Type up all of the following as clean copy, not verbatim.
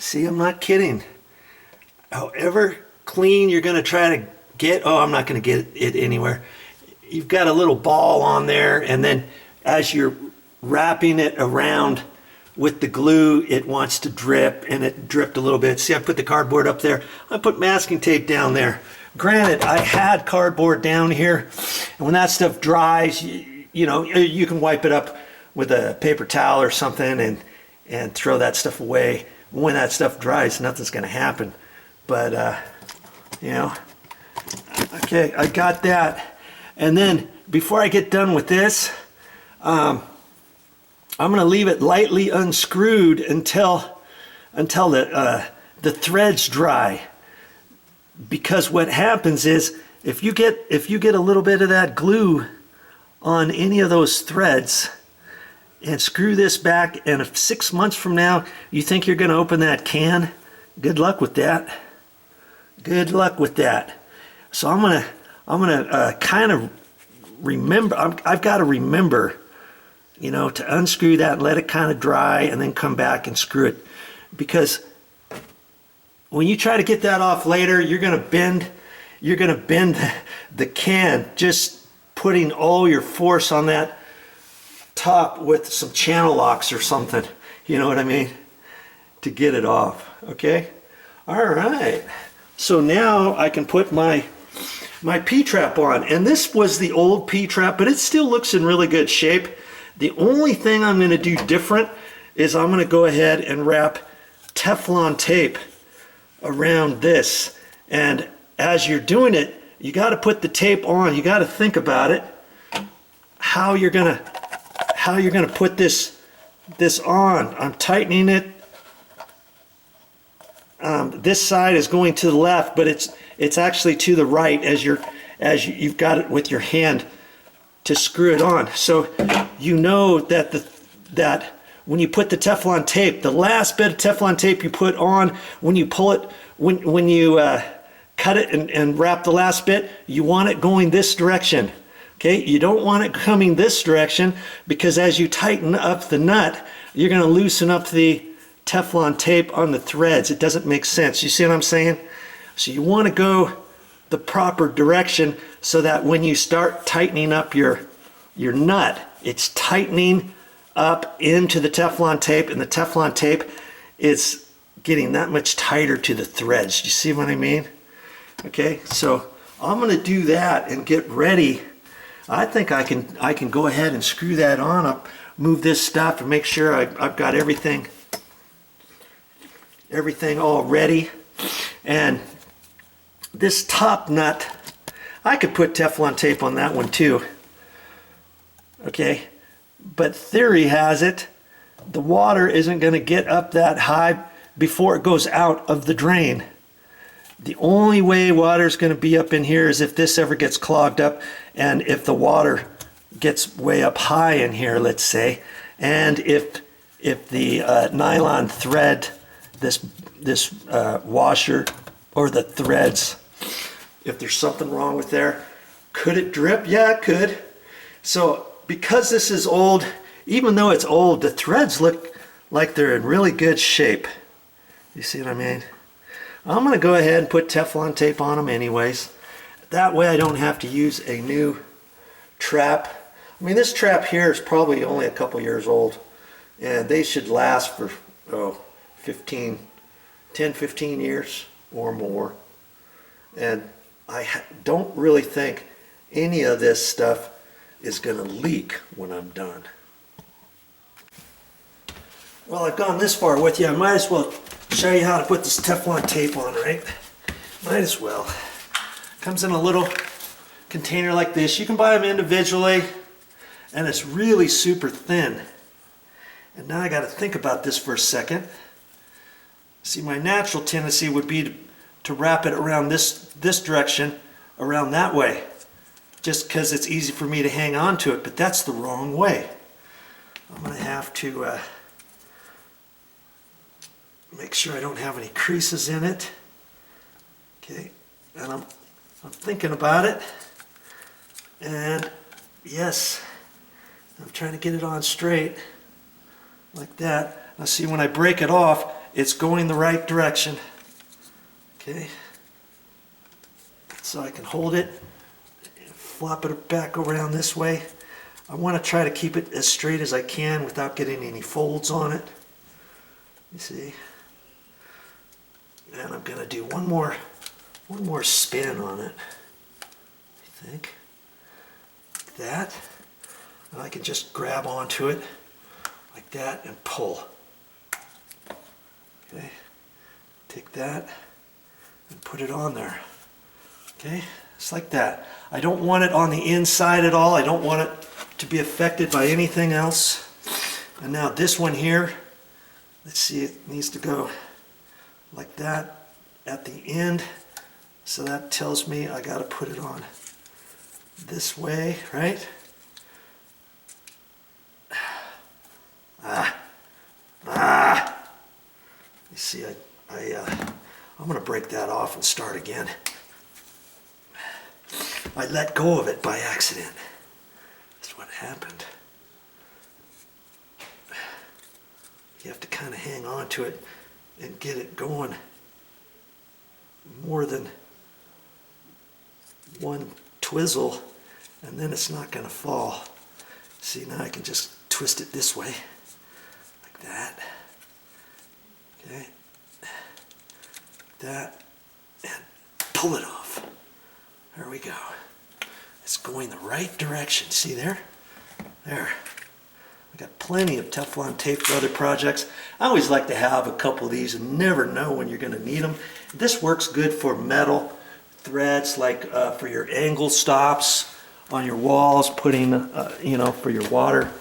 See, I'm not kidding. However clean you're going to try to get, oh, I'm not going to get it anywhere. You've got a little ball on there, and then as you're wrapping it around with the glue, it wants to drip, and it dripped a little bit. See, I put the cardboard up there. I put masking tape down there. Granted, I had cardboard down here, and when that stuff dries, you know, you can wipe it up with a paper towel or something and throw that stuff away. When that stuff dries, nothing's going to happen. But, you know, okay, I got that. And then before I get done with this, I'm going to leave it lightly unscrewed until the threads dry. Because what happens is if you get a little bit of that glue on any of those threads and screw this back, and if 6 months from now you think you're going to open that can, good luck with that. Good luck with that. So I'm gonna kind of remember. I've got to remember, you know, to unscrew that and let it kind of dry, and then come back and screw it, because when you try to get that off later, you're gonna bend the can, just putting all your force on that top with some channel locks or something. You know what I mean? To get it off. Okay. All right. So now I can put my P-trap on, and this was the old P-trap, but it still looks in really good shape. The only thing I'm going to do different is I'm going to go ahead and wrap Teflon tape around this. And as you're doing it, you got to put the tape on. You got to think about it, how you're going to put this on. I'm tightening it. This side is going to the left, but it's actually to the right as you've got it with your hand to screw it on. So you know that when you put the Teflon tape, the last bit of Teflon tape you put on, when you pull it, when you cut it and wrap the last bit, you want it going this direction. Okay, you don't want it coming this direction, because as you tighten up the nut, you're going to loosen up the Teflon tape on the threads. It doesn't make sense. You see what I'm saying? So you want to go the proper direction so that when you start tightening up your nut, it's tightening up into the Teflon tape, and the Teflon tape is getting that much tighter to the threads. You see what I mean? Okay, so I'm going to do that and get ready. I think I can go ahead and screw that on. I'll move this stuff and make sure I've got everything all ready. And this top nut, I could put Teflon tape on that one too. Okay, but theory has it the water isn't going to get up that high before it goes out of the drain. The only way water is going to be up in here is if this ever gets clogged up, and if the water gets way up high in here, let's say, and if the nylon thread, this washer or the threads, if there's something wrong with there, could it drip? Yeah, it could. So because this is old, even though it's old, the threads look like they're in really good shape. You see what I mean? I'm going to go ahead and put Teflon tape on them anyways. That way I don't have to use a new trap. I mean, this trap here is probably only a couple years old, and they should last for 10, 15 years or more. And I don't really think any of this stuff is going to leak when I'm done. Well, I've gone this far with you. I might as well show you how to put this Teflon tape on, right? Might as well. Comes in a little container like this. You can buy them individually, and it's really super thin. And now I got to think about this for a second. See, my natural tendency would be to wrap it around this direction, around that way, just because it's easy for me to hang on to it, but that's the wrong way. I'm going to have to make sure I don't have any creases in it. Okay, and I'm thinking about it, and yes, I'm trying to get it on straight like that. Now see, when I break it off, it's going the right direction. Okay, so I can hold it, flop it back around this way. I want to try to keep it as straight as I can without getting any folds on it. You see? And I'm going to do one more spin on it, I think. Like that. And I can just grab onto it like that and pull. Okay. Take that and put it on there. Okay, just like that. I don't want it on the inside at all. I don't want it to be affected by anything else. And now this one here, let's see, it needs to go like that at the end. So that tells me I got to put it on this way, right? You see, I'm going to break that off and start again. I let go of it by accident. That's what happened. You have to kind of hang on to it and get it going more than one twizzle, and then it's not going to fall. See, now I can just twist it this way, like that. Okay, like that, and pull it off. There we go. It's going the right direction. See there? There. I got plenty of Teflon tape for other projects. I always like to have a couple of these and never know when you're going to need them. This works good for metal threads, like for your angle stops on your walls, putting, you know, for your water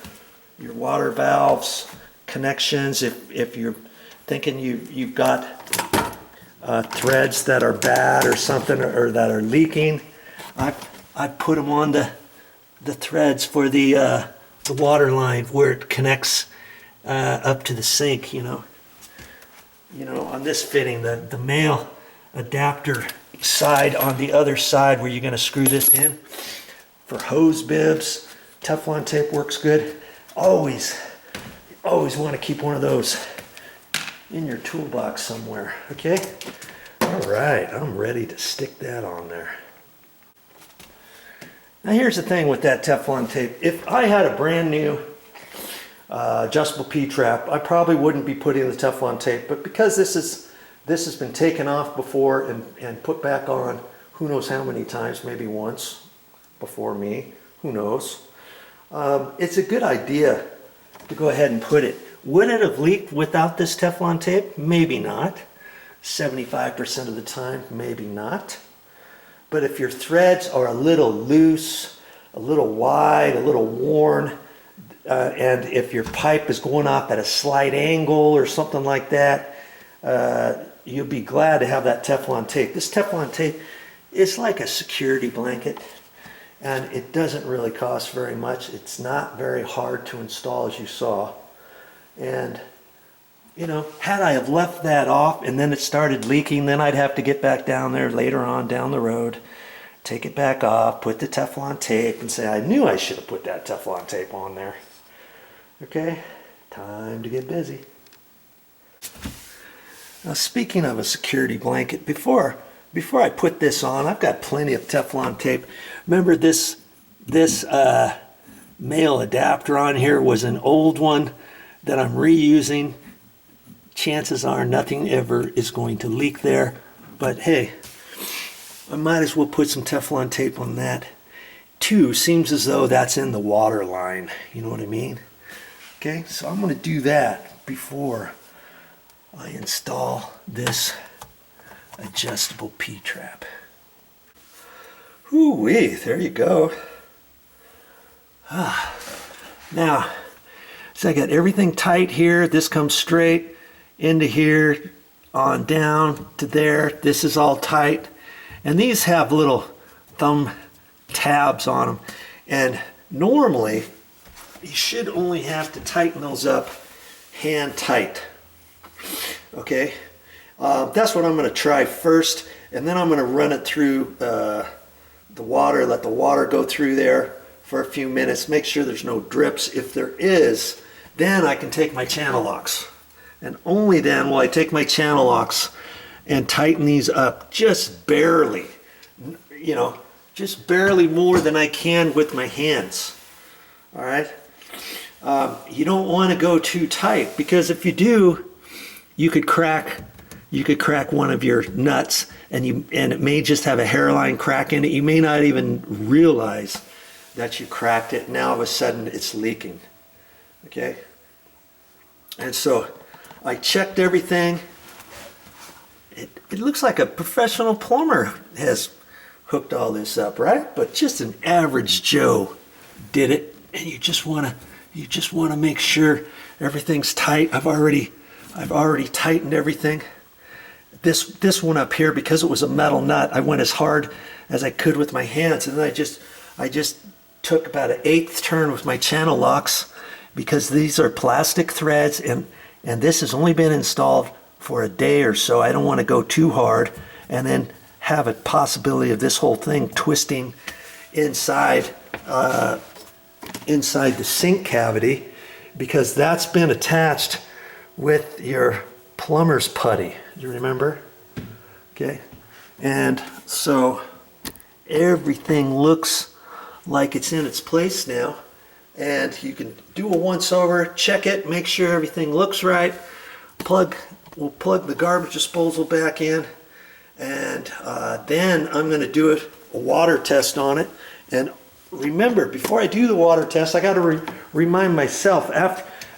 valves, connections. If you're thinking you've got threads that are bad or something, or that are leaking, I put them on the threads for the water line where it connects up to the sink. You know, on this fitting, the male adapter side on the other side where you're going to screw this in for hose bibs, Teflon tape works good. Always want to keep one of those in your toolbox somewhere. Okay, all right, I'm ready to stick that on there. Now here's the thing with that Teflon tape. If I had a brand new adjustable P-trap, I probably wouldn't be putting the Teflon tape, but because this has been taken off before and put back on who knows how many times, maybe once before me, who knows. It's a good idea to go ahead and put it. Would it have leaked without this Teflon tape? Maybe not. 75% of the time, maybe not. But if your threads are a little loose, a little wide, a little worn, and if your pipe is going off at a slight angle or something like that, you'll be glad to have that Teflon tape. This Teflon tape is like a security blanket, and it doesn't really cost very much. It's not very hard to install, as you saw. And you know, had I have left that off and then it started leaking, then I'd have to get back down there later on down the road, take it back off, put the Teflon tape, and say, I knew I should have put that Teflon tape on there. Okay, time to get busy. Now, speaking of a security blanket, before I put this on, I've got plenty of Teflon tape. Remember this male adapter on here was an old one that I'm reusing. Chances are nothing ever is going to leak there, but hey, I might as well put some Teflon tape on that too. Seems as though that's in the water line, you know what I mean? Okay, so I'm going to do that before I install this adjustable P-trap. Whoo-wee, there you go. Now, so I got everything tight here. This comes straight into here, on down to there. This is all tight, and these have little thumb tabs on them, and normally you should only have to tighten those up hand tight. Okay, that's what I'm going to try first, and then I'm going to run it through the water, let the water go through there for a few minutes, make sure there's no drips. If there is, then I can take my channel locks And only then will I take my channel locks and tighten these up just barely, you know, just barely more than I can with my hands. All right. You don't want to go too tight, because if you do, you could crack one of your nuts, and it may just have a hairline crack in it. You may not even realize that you cracked it. Now all of a sudden it's leaking. Okay. And so I checked everything. It looks like a professional plumber has hooked all this up, right? But just an average Joe did it, and you just want to make sure everything's tight. I've already tightened everything. This one up here, because it was a metal nut, I went as hard as I could with my hands, and then I just took about an 1/8 turn with my channel locks, because these are plastic threads, and this has only been installed for a day or so. I don't want to go too hard and then have a possibility of this whole thing twisting inside the sink cavity, because that's been attached with your plumber's putty. You remember? Okay. And so everything looks like it's in its place now. And you can do a once over, check it, make sure everything looks right. We'll plug the garbage disposal back in, and then I'm going to do a water test on it. And remember, before I do the water test, I got to remind myself,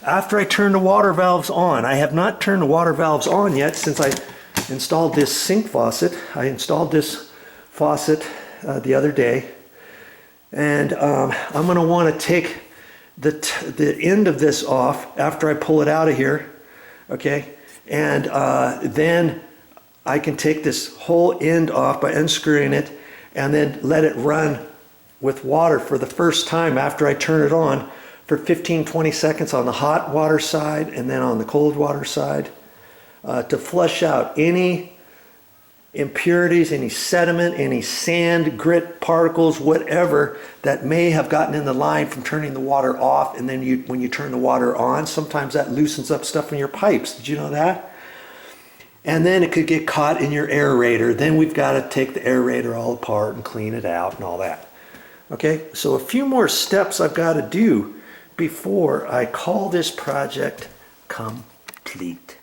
after I turn the water valves on. I have not turned the water valves on yet since I installed this sink faucet. I installed this faucet the other day, and I'm going to want to take the end of this off after I pull it out of here. Okay. And then I can take this whole end off by unscrewing it, and then let it run with water for the first time after I turn it on for 15-20 seconds on the hot water side, and then on the cold water side, to flush out any impurities, any sediment, any sand, grit, particles, whatever that may have gotten in the line from turning the water off. And then when you turn the water on, sometimes that loosens up stuff in your pipes. Did you know that? And then it could get caught in your aerator. Then we've got to take the aerator all apart and clean it out and all that. Okay, so a few more steps I've got to do before I call this project complete.